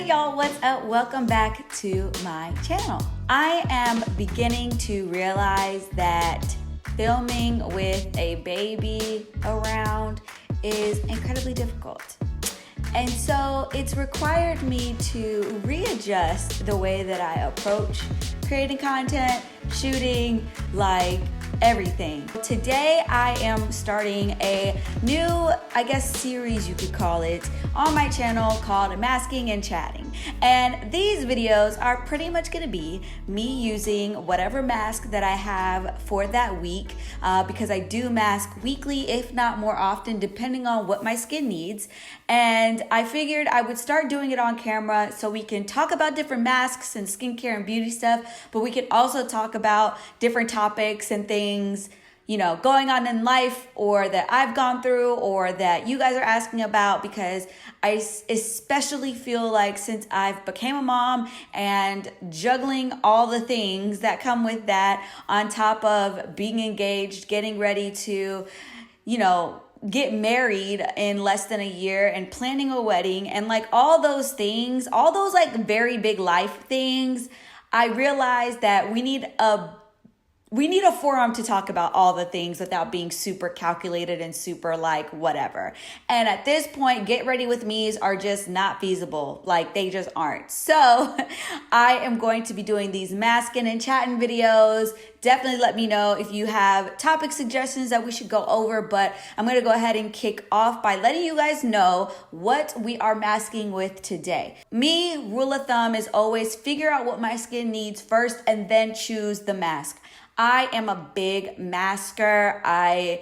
y'all, what's up? Welcome back to my channel. I am beginning to realize that filming with a baby around is incredibly difficult. And so it's required me to readjust the way that I approach creating content, shooting, like everything. Today I am starting a new, series you could call it, on my channel called Masking and Chatting. And these videos are pretty much gonna be me using whatever mask that I have for that week, because I do mask weekly, if not more often, depending on what my skin needs. And I figured I would start doing it on camera so we can talk about different masks and skincare and beauty stuff, but we can also talk about different topics and things, you know, going on in life or that I've gone through or that you guys are asking about, because I especially feel like since I've became a mom and juggling all the things that come with that, on top of being engaged, getting ready to, get married in less than a year and planning a wedding and like all those things, all those like very big life things, I realized that we need a forum to talk about all the things without being super calculated and super like whatever. And at this point, get ready with me's are just not feasible. Like they just aren't. So I am going to be doing these masking and chatting videos. Definitely let me know if you have topic suggestions that we should go over, but I'm going to go ahead and kick off by letting you guys know what we are masking with today. Me, rule of thumb is always figure out what my skin needs first and then choose the mask. I am a big masker. I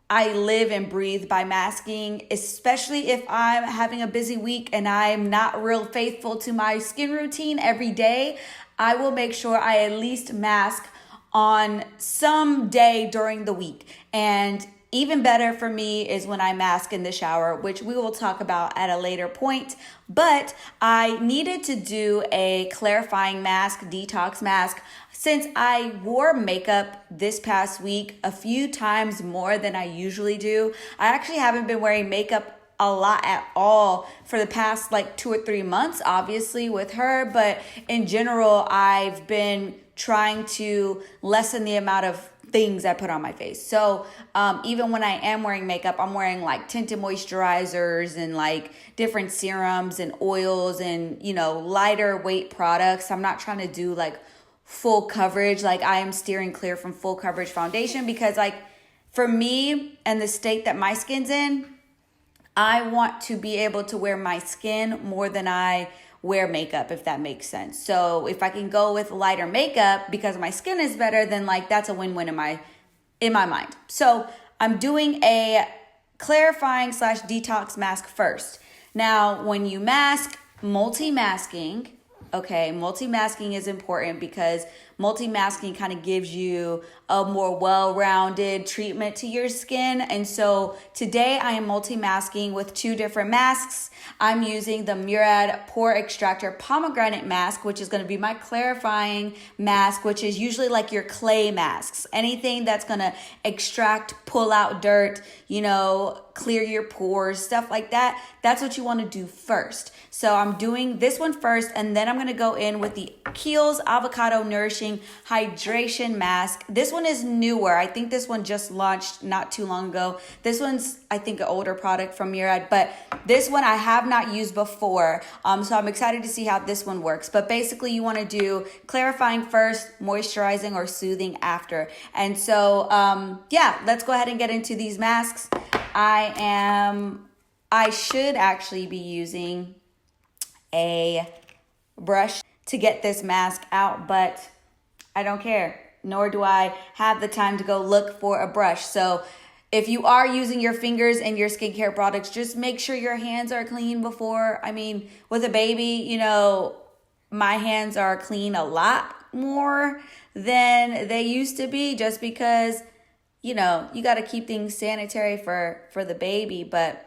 live and breathe by masking, especially if I'm having a busy week and I'm not real faithful to my skin routine every day. I will make sure I at least mask on some day during the week. And even better for me is when I mask in the shower, which we will talk about at a later point. But I needed to do a clarifying mask, detox mask, since I wore makeup this past week a few times more than I usually do. I actually haven't been wearing makeup a lot at all for the past like 2 or 3 months, obviously with her. But in general, I've been trying to lessen the amount of things I put on my face. So even when I am wearing makeup, I'm wearing like tinted moisturizers and like different serums and oils and, lighter weight products. I'm not trying to do like full coverage. Like I am steering clear from full coverage foundation because like for me and the state that my skin's in, I want to be able to wear my skin more than I wear makeup, if that makes sense. So if I can go with lighter makeup because my skin is better, then like that's a win-win in my mind. So I'm doing a clarifying / detox mask first. Now, when you mask, multi-masking, okay, multi-masking is important because multi-masking kind of gives you a more well-rounded treatment to your skin. And so today I am multi-masking with 2 different masks. I'm using the Murad Pore Extractor Pomegranate Mask, which is going to be my clarifying mask, which is usually like your clay masks. Anything that's going to extract, pull out dirt, clear your pores, stuff like that. That's what you want to do first. So I'm doing this one first, and then I'm going to go in with the Kiehl's Avocado Nourishing Hydration Mask. This one is newer. I think this one just launched not too long ago. This one's, I think, an older product from Murad, but this one I have not used before. So I'm excited to see how this one works. But basically you want to do clarifying first, moisturizing or soothing after. And so, let's go ahead and get into these masks. I should actually be using a brush to get this mask out, but I don't care, nor do I have the time to go look for a brush. So if you are using your fingers in your skincare products, just make sure your hands are clean before. With a baby, my hands are clean a lot more than they used to be, just because, you got to keep things sanitary for the baby. But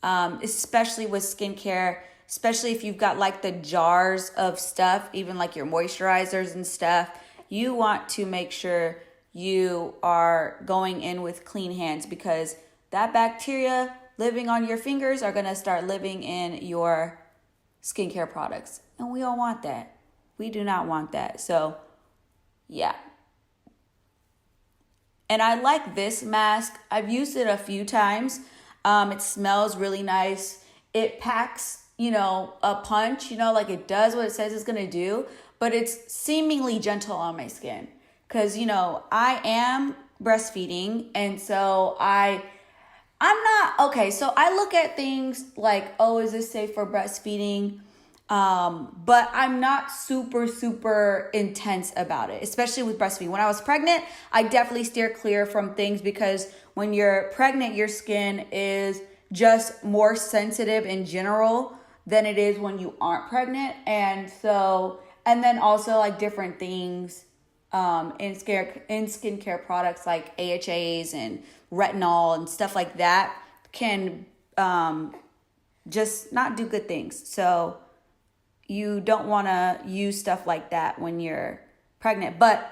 especially with skincare, especially if you've got like the jars of stuff, even like your moisturizers and stuff, you want to make sure you are going in with clean hands, because that bacteria living on your fingers are going to start living in your skincare products. And we don't want that. We do not want that. So, yeah. And I like this mask. I've used it a few times. It smells really nice. It packs, a punch, like it does what it says it's going to do, but it's seemingly gentle on my skin. Because, I am breastfeeding. And so I'm not, okay, so I look at things like, oh, is this safe for breastfeeding? But I'm not super intense about it, especially with breastfeeding. When I was pregnant, I definitely steer clear from things because when you're pregnant, your skin is just more sensitive in general than it is when you aren't pregnant. And then also like different things, in skincare products like AHAs and retinol and stuff like that can, just not do good things. So you don't want to use stuff like that when you're pregnant. But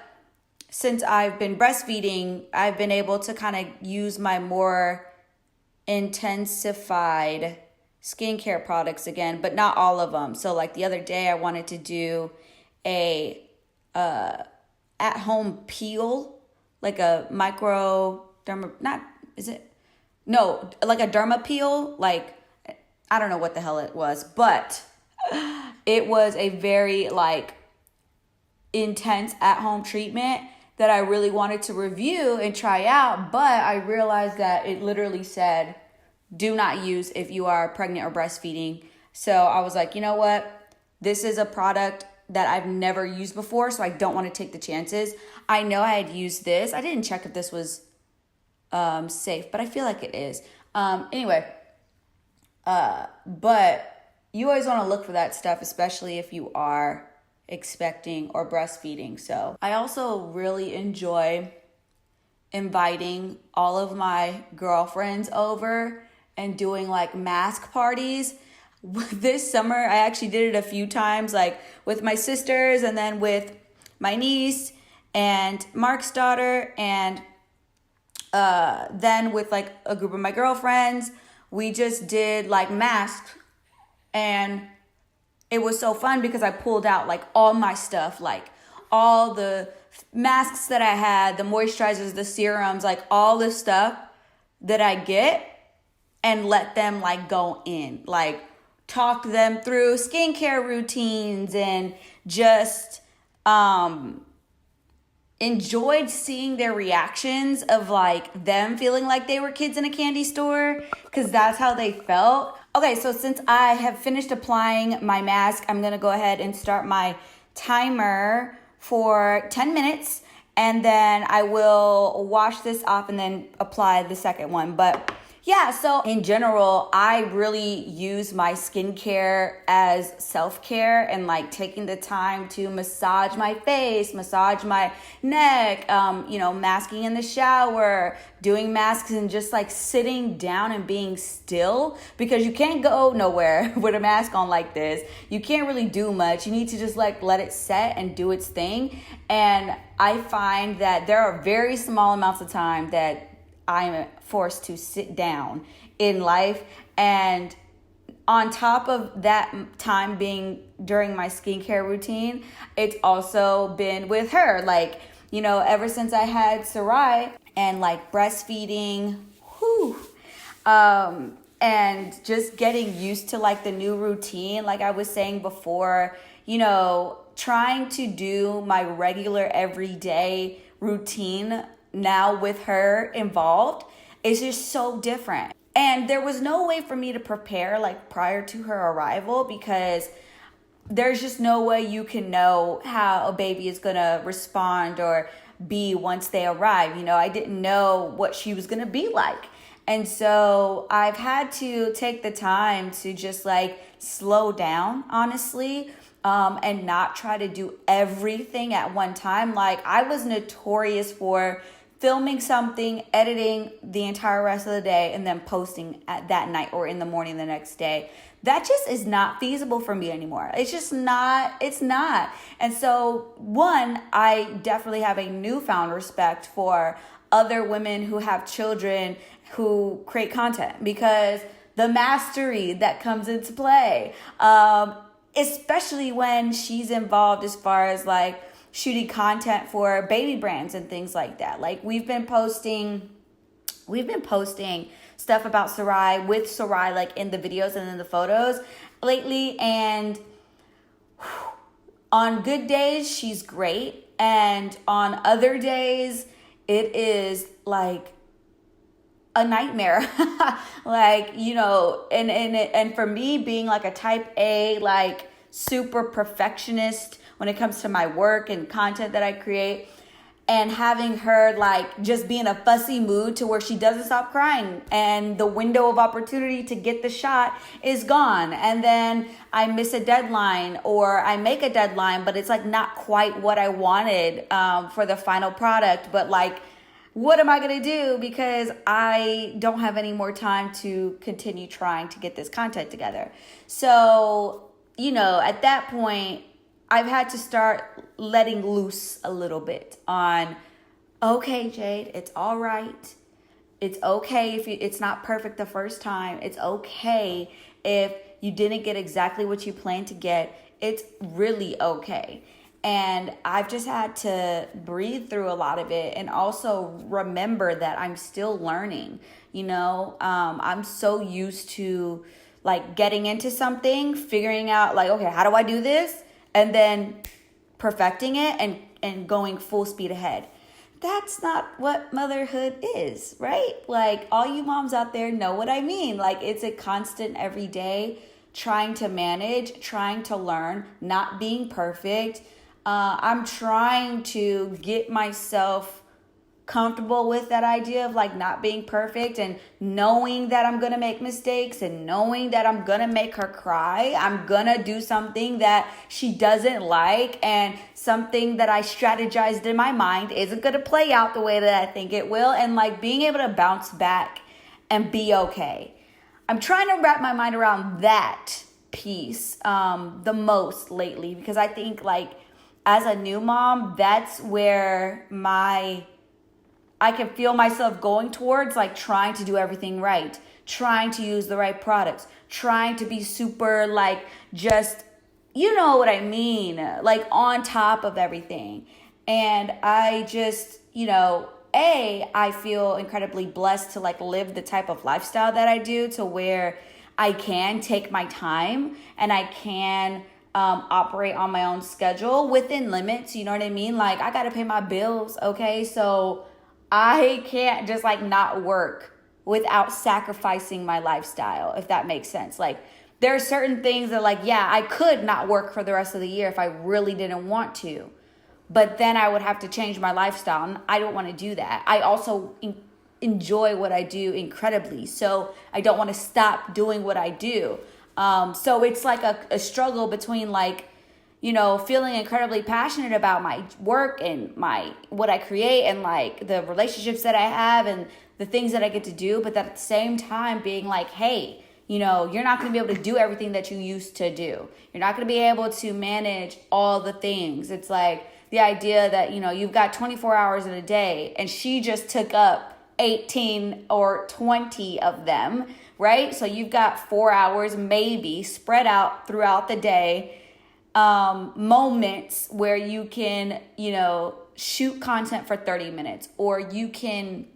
since I've been breastfeeding, I've been able to kind of use my more intensified skincare products again, but not all of them. So like the other day I wanted to do a at-home peel, like a like a derma peel. Like, I don't know what the hell it was, but it was a very like intense at-home treatment that I really wanted to review and try out, but I realized that it literally said, do not use if you are pregnant or breastfeeding. So I was like, you know what? This is a product that I've never used before, so I don't want to take the chances. I know I had used this. I didn't check if this was safe, but I feel like it is. Anyway, but you always want to look for that stuff, especially if you are expecting or breastfeeding. So I also really enjoy inviting all of my girlfriends over and doing like mask parties. This summer, I actually did it a few times, like with my sisters and then with my niece and Mark's daughter, and then with like a group of my girlfriends. We just did like masks, and it was so fun because I pulled out like all my stuff, like all the masks that I had, the moisturizers, the serums, like all the stuff that I get, and let them like go in, like talk them through skincare routines, and just enjoyed seeing their reactions of like them feeling like they were kids in a candy store, because that's how they felt. Okay, so since I have finished applying my mask, I'm gonna go ahead and start my timer for 10 minutes, and then I will wash this off and then apply the second one. But yeah, so in general, I really use my skincare as self-care, and like taking the time to massage my face, massage my neck, masking in the shower, doing masks, and just like sitting down and being still, because you can't go nowhere with a mask on like this. You can't really do much. You need to just like let it set and do its thing. And I find that there are very small amounts of time that I'm forced to sit down in life, and on top of that time being during my skincare routine, it's also been with her. Like, ever since I had Sarai and like breastfeeding, and just getting used to like the new routine, like I was saying before, trying to do my regular everyday routine now with her involved is just so different. And there was no way for me to prepare like prior to her arrival, because there's just no way you can know how a baby is gonna respond or be once they arrive. I didn't know what she was gonna be like. And so I've had to take the time to just like slow down, honestly, and not try to do everything at one time. Like, I was notorious for filming something, editing the entire rest of the day, and then posting at that night or in the morning the next day. That just is not feasible for me anymore. It's just not, it's not. And so, one, I definitely have a newfound respect for other women who have children who create content, because the mastery that comes into play. Especially when she's involved as far as like shooting content for baby brands and things like that. Like we've been posting stuff about Sarai with Sarai, like in the videos and in the photos lately. And on good days, she's great. And on other days, it is like a nightmare. Like, you know, and for me being like a type A, like super perfectionist when it comes to my work and content that I create, and having her like just be in a fussy mood to where she doesn't stop crying and the window of opportunity to get the shot is gone. And then I miss a deadline, or I make a deadline, but it's like not quite what I wanted for the final product. But like, what am I going to do? Because I don't have any more time to continue trying to get this content together. So, you know, at that point, I've had to start letting loose a little bit on, okay, Jade, it's all right. It's okay if it's not perfect the first time. It's okay if you didn't get exactly what you planned to get. It's really okay. And I've just had to breathe through a lot of it, and also remember that I'm still learning. You know, I'm so used to like getting into something, figuring out like, okay, how do I do this? And then perfecting it and going full speed ahead. That's not what motherhood is, right? Like, all you moms out there know what I mean. Like, it's a constant every day trying to manage, trying to learn, not being perfect. I'm trying to get myself comfortable with that idea of like not being perfect, and knowing that I'm gonna make mistakes, and knowing that I'm gonna make her cry. I'm gonna do something that she doesn't like, and something that I strategized in my mind isn't gonna play out the way that I think it will, and like being able to bounce back and be okay. I'm trying to wrap my mind around that piece the most lately, because I think like as a new mom, that's where I can feel myself going towards, like trying to do everything right, trying to use the right products, trying to be super like just, you know what I mean, like on top of everything. And I just, you know, I feel incredibly blessed to like live the type of lifestyle that I do, to where I can take my time and I can operate on my own schedule within limits. You know what I mean? Like, I got to pay my bills. Okay. So I can't just like not work without sacrificing my lifestyle, if that makes sense. Like, there are certain things that like, yeah, I could not work for the rest of the year if I really didn't want to, but then I would have to change my lifestyle, and I don't want to do that. I also enjoy what I do incredibly, so I don't want to stop doing what I do. So it's like a struggle between like, you know, feeling incredibly passionate about my work and what I create, and like the relationships that I have and the things that I get to do, but at the same time being like, hey, you know, you're not going to be able to do everything that you used to do. You're not going to be able to manage all the things. It's like the idea that, you know, you've got 24 hours in a day, and she just took up 18 or 20 of them, right? So you've got 4 hours maybe spread out throughout the day. Moments where you can, you know, shoot content for 30 minutes, or you can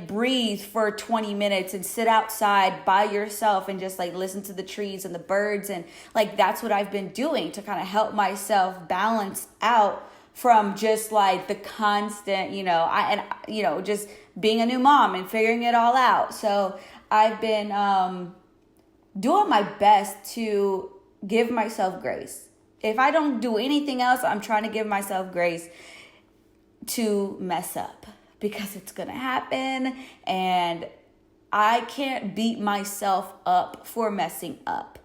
breathe for 20 minutes and sit outside by yourself and just like listen to the trees and the birds. And like, that's what I've been doing to kind of help myself balance out from just like the constant, you know, just being a new mom and figuring it all out. So I've been, doing my best to give myself grace. If I don't do anything else, I'm trying to give myself grace to mess up, because it's gonna happen, and I can't beat myself up for messing up.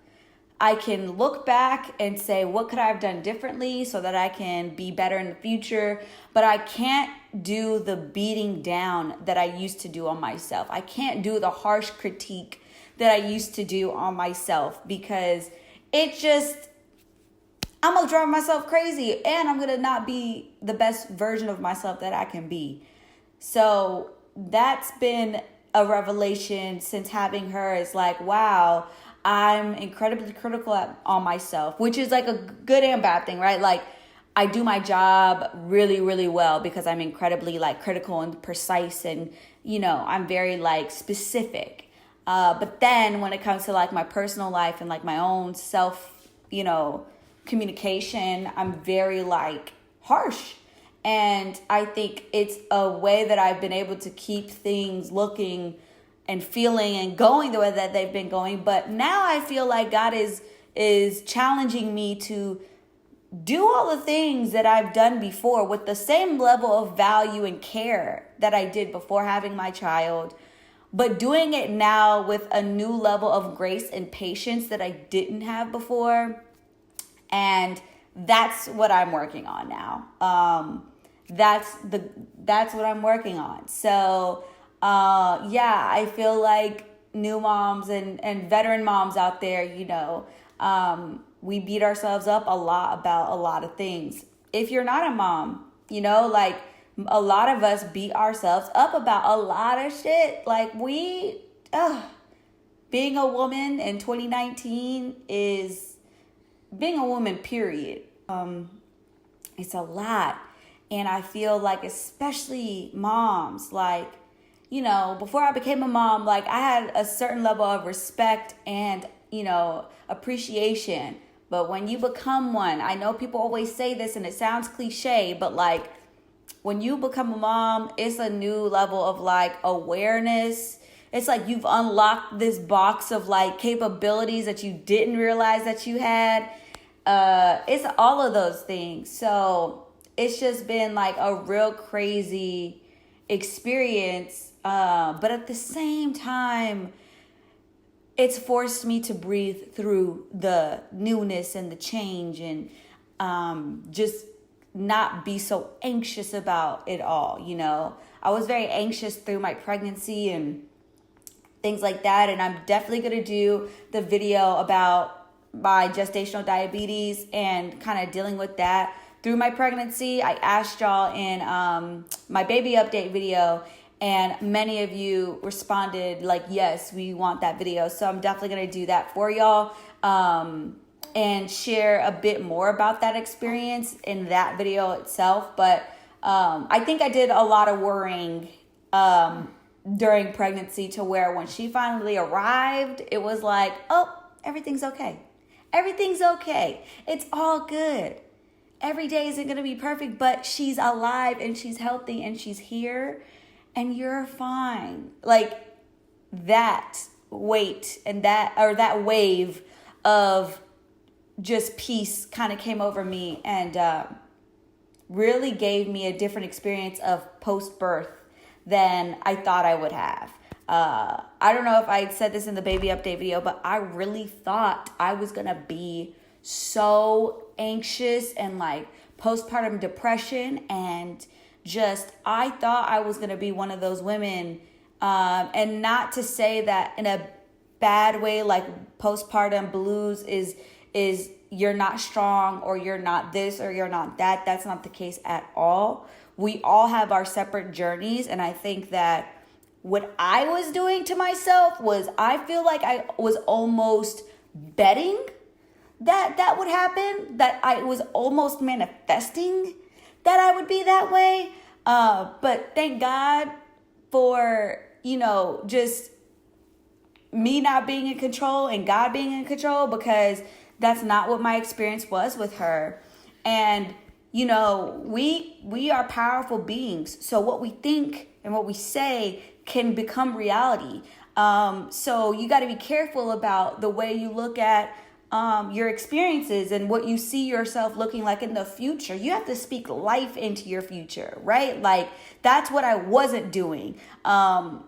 I can look back and say, what could I have done differently so that I can be better in the future? But I can't do the beating down that I used to do on myself. I can't do the harsh critique that I used to do on myself, because I'm gonna drive myself crazy, and I'm gonna not be the best version of myself that I can be. So that's been a revelation since having her is like, wow, I'm incredibly critical on myself, which is like a good and bad thing, right? Like, I do my job really, really well because I'm incredibly like critical and precise, and, you know, I'm very like specific. But then when it comes to like my personal life and like my own self, you know, communication, I'm very like harsh. And I think it's a way that I've been able to keep things looking and feeling and going the way that they've been going. But now I feel like God is challenging me to do all the things that I've done before with the same level of value and care that I did before having my child, but doing it now with a new level of grace and patience that I didn't have before. And that's what I'm working on now. That's what I'm working on. So, yeah, I feel like new moms and veteran moms out there, you know, we beat ourselves up a lot about a lot of things. If you're not a mom, you know, like a lot of us beat ourselves up about a lot of shit. Like being a woman in 2019 is being a woman, period. It's a lot. And I feel like, especially moms, like, you know, before I became a mom, like I had a certain level of respect and, you know, appreciation. But when you become one, I know people always say this and it sounds cliche, but like when you become a mom, it's a new level of like awareness. It's like you've unlocked this box of like capabilities that you didn't realize that you had. It's all of those things. So it's just been like a real crazy experience. But at the same time, it's forced me to breathe through the newness and the change, and just not be so anxious about it all. You know, I was very anxious through my pregnancy and things like that. And I'm definitely going to do the video about my gestational diabetes and kind of dealing with that through my pregnancy. I asked y'all in my baby update video, and many of you responded like, yes, we want that video. So I'm definitely going to do that for y'all and share a bit more about that experience in that video itself. But I think I did a lot of worrying during pregnancy, to where when she finally arrived, it was like, oh, everything's okay. Everything's okay. It's all good. Every day isn't going to be perfect, but she's alive and she's healthy and she's here. And you're fine. Like that weight and that wave of just peace kind of came over me, and really gave me a different experience of post-birth than I thought I would have. I don't know if I said this in the baby update video, but I really thought I was going to be so anxious and like postpartum depression, and just, I thought I was going to be one of those women, and not to say that in a bad way, like postpartum blues is you're not strong or you're not this or you're not that. That's not the case at all. We all have our separate journeys, and I think that what I was doing to myself was, I feel like I was almost betting that would happen, that I was almost manifesting that I would be that way. But thank God for, you know, just me not being in control and God being in control, because that's not what my experience was with her. And, you know, we are powerful beings. So what we think and what we say can become reality. So you got to be careful about the way you look at your experiences and what you see yourself looking like in the future. You have to speak life into your future, right? Like that's what I wasn't doing. But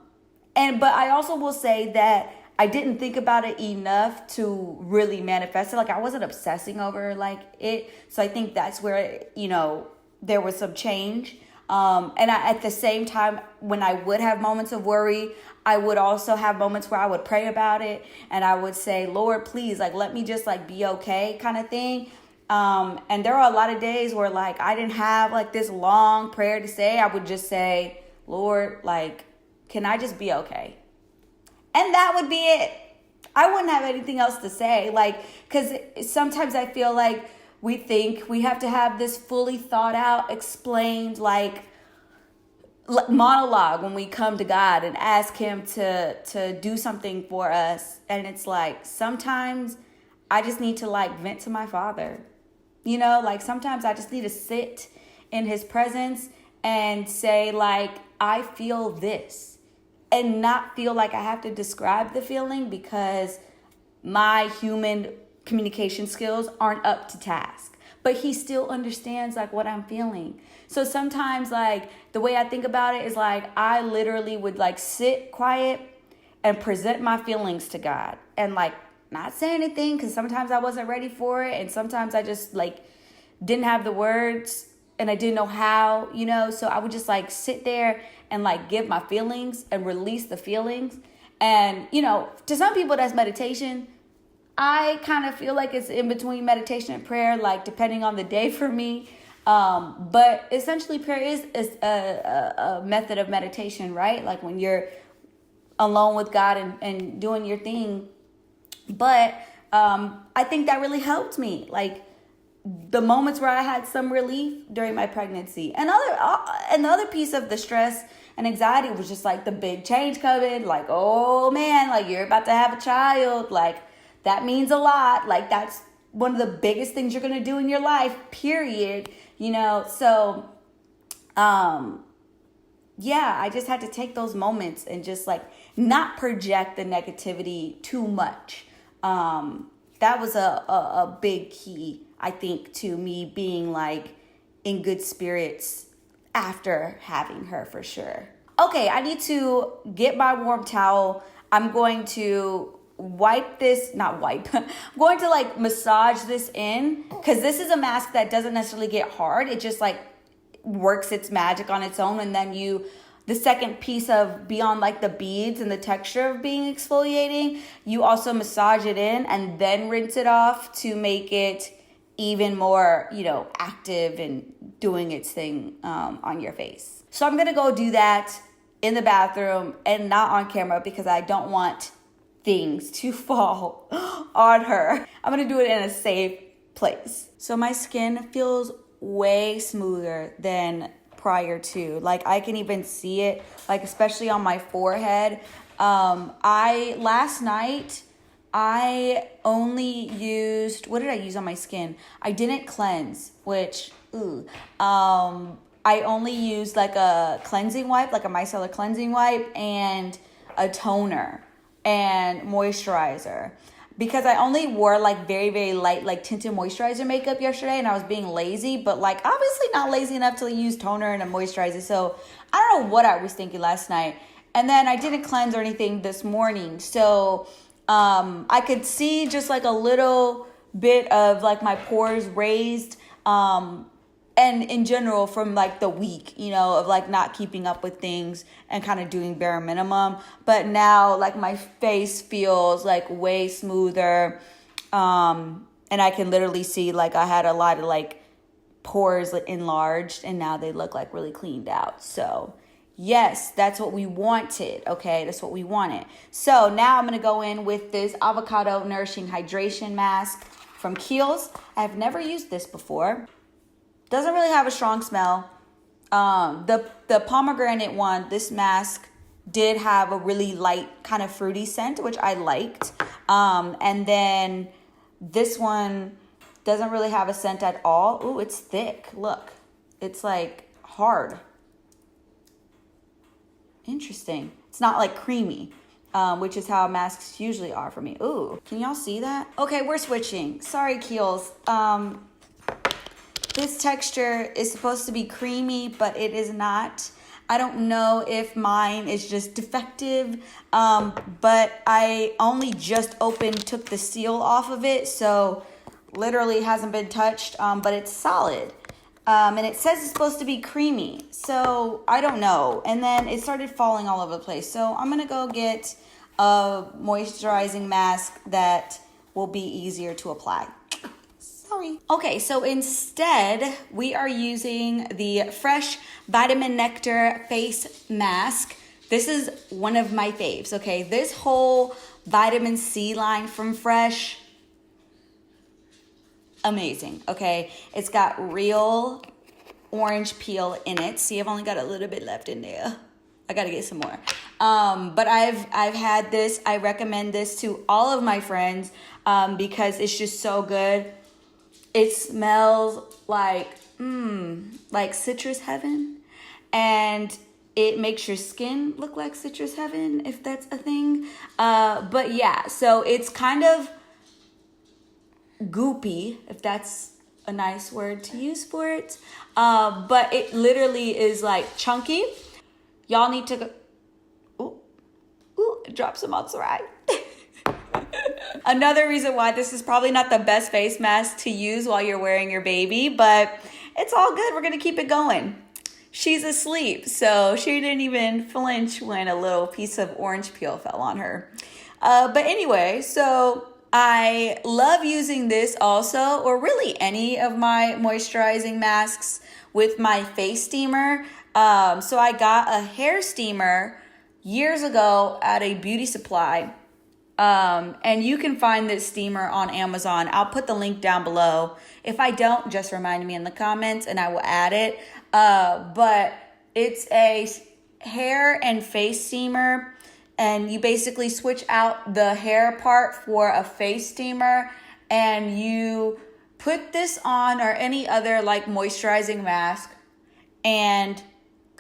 I also will say that I didn't think about it enough to really manifest it. Like I wasn't obsessing over like it. So I think that's where, you know, there was some change. At the same time, when I would have moments of worry, I would also have moments where I would pray about it, and I would say, Lord, please, like, let me just like be okay kind of thing. And there are a lot of days where like I didn't have like this long prayer to say. I would just say, Lord, like, Can I just be okay? And that would be it. I wouldn't have anything else to say. Like, because sometimes I feel like we think we have to have this fully thought out, explained, like monologue when we come to God and ask him to do something for us. And it's like, sometimes I just need to like vent to my Father. You know, like sometimes I just need to sit in his presence and say like, I feel this, and not feel like I have to describe the feeling because my human communication skills aren't up to task. But he still understands like what I'm feeling. So sometimes like the way I think about it is like I literally would like sit quiet and present my feelings to God and like not say anything, because sometimes I wasn't ready for it, and sometimes I just like didn't have the words and I didn't know how, you know. So I would just like sit there and like give my feelings and release the feelings. And you know, to some people that's meditation. I kind of feel like it's in between meditation and prayer, like depending on the day for me. But essentially prayer is a method of meditation, right? Like when you're alone with God and doing your thing. But I think that really helped me. Like the moments where I had some relief during my pregnancy. And the other piece of the stress and anxiety was just like the big change coming. Like, oh man, like you're about to have a child. Like that means a lot. Like that's one of the biggest things you're going to do in your life, period. You know, so yeah, I just had to take those moments and just like not project the negativity too much. That was a big key, I think, to me being like in good spirits after having her, for sure. Okay, I need to get my warm towel. I'm going to wipe this, not wipe, I'm going to like massage this in, because this is a mask that doesn't necessarily get hard. It just like works its magic on its own. And then the second piece of beyond like the beads and the texture of being exfoliating, you also massage it in and then rinse it off to make it even more, you know, active and doing its thing on your face. So I'm going to go do that in the bathroom and not on camera because I don't want things to fall on her. I'm going to do it in a safe place. So my skin feels way smoother than prior to. Like I can even see it, like especially on my forehead. Last night I only used, what did I use on my skin? I didn't cleanse, which, I only used like a cleansing wipe, like a micellar cleansing wipe, and a toner and moisturizer, because I only wore like very, very light, like tinted moisturizer makeup yesterday, and I was being lazy, but like obviously not lazy enough to use toner and a moisturizer. So I don't know what I was thinking last night. And then I didn't cleanse or anything this morning. So I could see just like a little bit of like my pores raised. And in general from like the week, you know, of like not keeping up with things and kind of doing bare minimum. But now like my face feels like way smoother. And I can literally see like I had a lot of like pores enlarged and now they look like really cleaned out. So yes, that's what we wanted. Okay, that's what we wanted. So now I'm going to go in with this avocado nourishing hydration mask from Kiehl's. I've never used this before. Doesn't really have a strong smell. The pomegranate one, this mask did have a really light kind of fruity scent, which I liked. And then this one doesn't really have a scent at all. Ooh, it's thick. Look, it's like hard. Interesting. It's not like creamy, which is how masks usually are for me. Ooh, can y'all see that? Okay, we're switching. Sorry, Kiehl's. This texture is supposed to be creamy, but it is not. I don't know if mine is just defective, but I only just took the seal off of it, so literally hasn't been touched, but it's solid. And it says it's supposed to be creamy, so I don't know. And then it started falling all over the place, so I'm going to go get a moisturizing mask that will be easier to apply. Sorry. Okay, so instead, we are using the Fresh Vitamin Nectar Face Mask This is one of my faves, okay? This whole vitamin C line from Fresh, amazing, okay? It's got real orange peel in it. See, I've only got a little bit left in there. I gotta get some more. But I've had this. I recommend this to all of my friends because it's just so good. It smells like citrus heaven, and it makes your skin look like citrus heaven, if that's a thing. But yeah, so it's kind of goopy, if that's a nice word to use for it. But it literally is like chunky. Y'all need to go, drop some on Sarai. Another reason why this is probably not the best face mask to use while you're wearing your baby, but it's all good. We're gonna keep it going. She's asleep, so she didn't even flinch when a little piece of orange peel fell on her. But anyway, so I love using this also, or really any of my moisturizing masks with my face steamer. So I got a hair steamer years ago at a beauty supply. And you can find this steamer on Amazon. I'll put the link down below. If I don't, just remind me in the comments and I will add it. But it's a hair and face steamer, and you basically switch out the hair part for a face steamer, and you put this on or any other like moisturizing mask and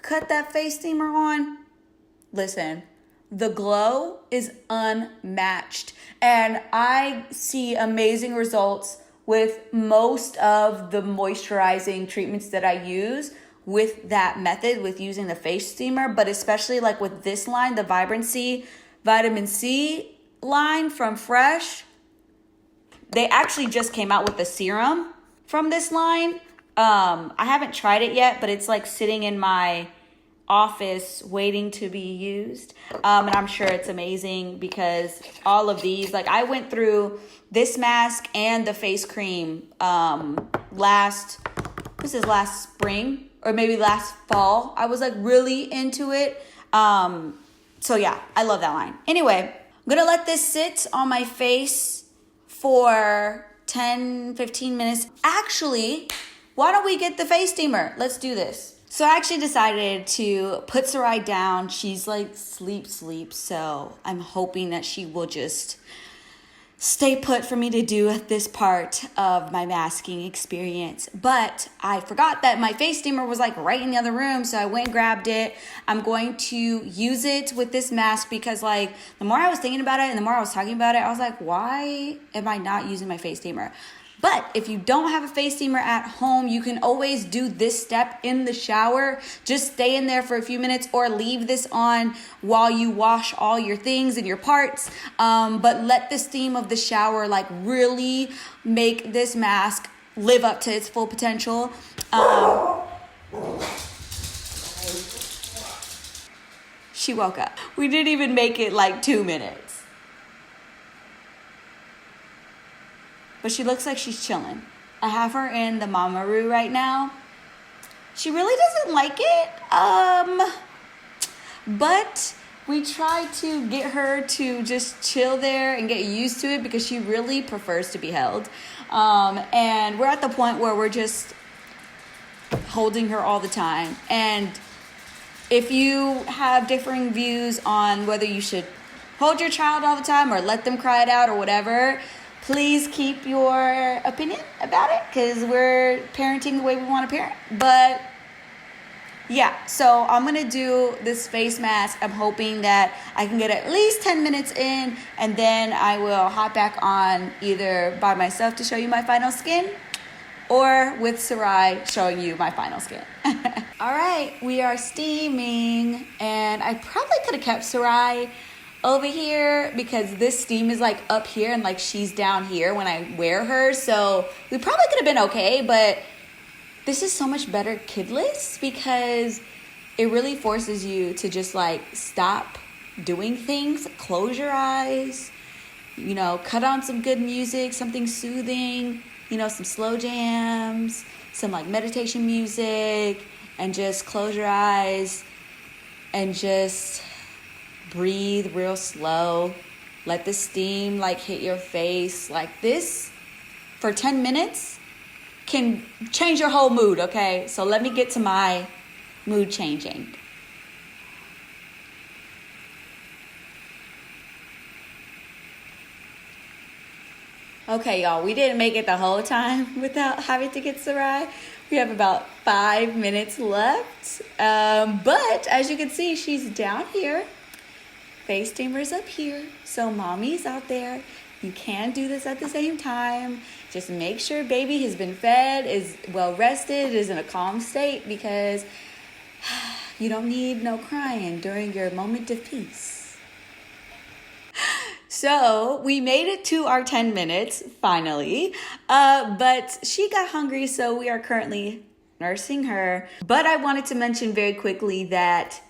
cut that face steamer on. Listen, the glow is unmatched, and I see amazing results with most of the moisturizing treatments that I use with that method, with using the face steamer, but especially like with this line, the Vibrancy Vitamin C line from Fresh. They actually just came out with the serum from this line. I haven't tried it yet, but it's like sitting in my office waiting to be used. And I'm sure it's amazing because all of these, like I went through this mask and the face cream last spring or maybe last fall. I was like really into it. So yeah, I love that line. Anyway, I'm gonna let this sit on my face for 10-15 minutes. Actually, why don't we get the face steamer? Let's do this. So I actually decided to put Sarai down. She's like sleep. So I'm hoping that she will just stay put for me to do this part of my masking experience. But I forgot that my face steamer was like right in the other room. So I went and grabbed it. I'm going to use it with this mask because like the more I was thinking about it and the more I was talking about it, I was like, why am I not using my face steamer? But if you don't have a face steamer at home, you can always do this step in the shower. Just stay in there for a few minutes or leave this on while you wash all your things and your parts. But let the steam of the shower like really make this mask live up to its full potential. She woke up. We didn't even make it like 2 minutes. But she looks like she's chilling. I have her in the Mamaru right now. She really doesn't like it. But we try to get her to just chill there and get used to it because she really prefers to be held. And we're at the point where we're just holding her all the time. And if you have differing views on whether you should hold your child all the time or let them cry it out or whatever, please keep your opinion about it because we're parenting the way we want to parent. But yeah, so I'm going to do this face mask. I'm hoping that I can get at least 10 minutes in, and then I will hop back on either by myself to show you my final skin or with Sarai showing you my final skin. All right, we are steaming, and I probably could have kept Sarai over here because this steam is like up here and like she's down here when I wear her, so we probably could have been okay, but this is so much better kidless because it really forces you to just like stop doing things, close your eyes, you know, cut on some good music, something soothing, you know, some slow jams, some like meditation music, and just close your eyes and just breathe real slow. Let the steam like hit your face. Like this for 10 minutes can change your whole mood, okay? So let me get to my mood changing. Okay, y'all, we didn't make it the whole time without having to get Sarai. We have about 5 minutes left. But as you can see, she's down here. Face steamer's up here. So mommy's out there. You can do this at the same time. Just make sure baby has been fed, is well rested, is in a calm state, because you don't need no crying during your moment of peace. So we made it to our 10 minutes, finally, but she got hungry, so we are currently nursing her. But I wanted to mention very quickly that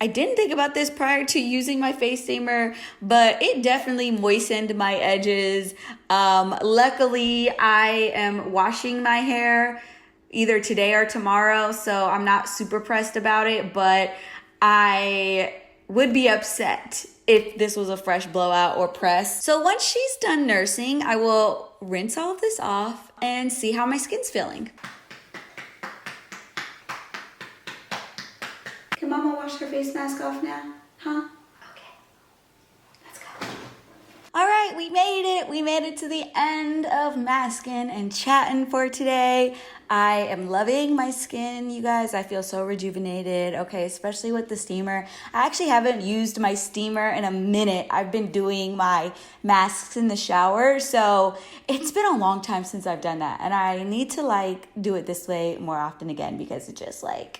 I didn't think about this prior to using my face steamer, but it definitely moistened my edges. Luckily, I am washing my hair either today or tomorrow, so I'm not super pressed about it, but I would be upset if this was a fresh blowout or press. So once she's done nursing, I will rinse all of this off and see how my skin's feeling. Can mama wash her face mask off now? Huh? Okay. Let's go. All right, we made it. We made it to the end of masking and chatting for today. I am loving my skin, you guys. I feel so rejuvenated, okay, especially with the steamer. I actually haven't used my steamer in a minute. I've been doing my masks in the shower, so it's been a long time since I've done that. And I need to like do it this way more often again, because it just like,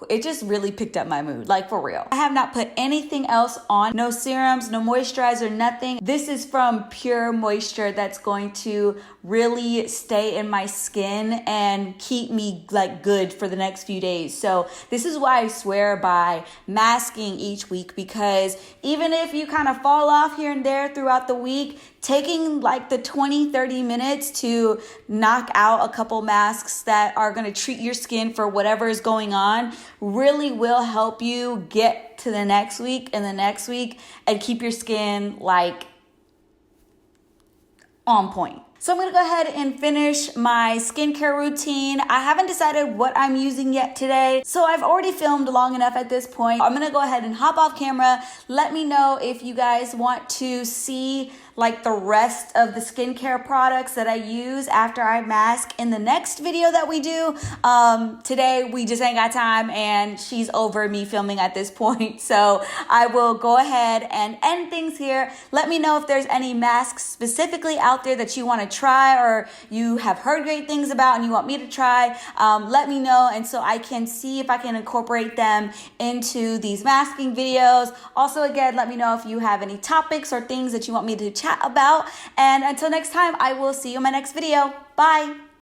it just really picked up my mood, like for real. I have not put anything else on, no serums, no moisturizer, nothing. This is from pure moisture that's going to really stay in my skin and keep me like good for the next few days. So this is why I swear by masking each week, because even if you kind of fall off here and there throughout the week, taking like the 20-30 minutes to knock out a couple masks that are going to treat your skin for whatever is going on really will help you get to the next week and the next week and keep your skin like on point. So I'm gonna go ahead and finish my skincare routine. I haven't decided what I'm using yet today, so I've already filmed long enough at this point. I'm gonna go ahead and hop off camera. Let me know if you guys want to see like the rest of the skincare products that I use after I mask in the next video that we do. Today we just ain't got time and she's over me filming at this point. So I will go ahead and end things here. Let me know if there's any masks specifically out there that you want to try or you have heard great things about and you want me to try. Let me know, and so I can see if I can incorporate them into these masking videos. Also, again, let me know if you have any topics or things that you want me to chat about. And until next time, I will see you in my next video. Bye.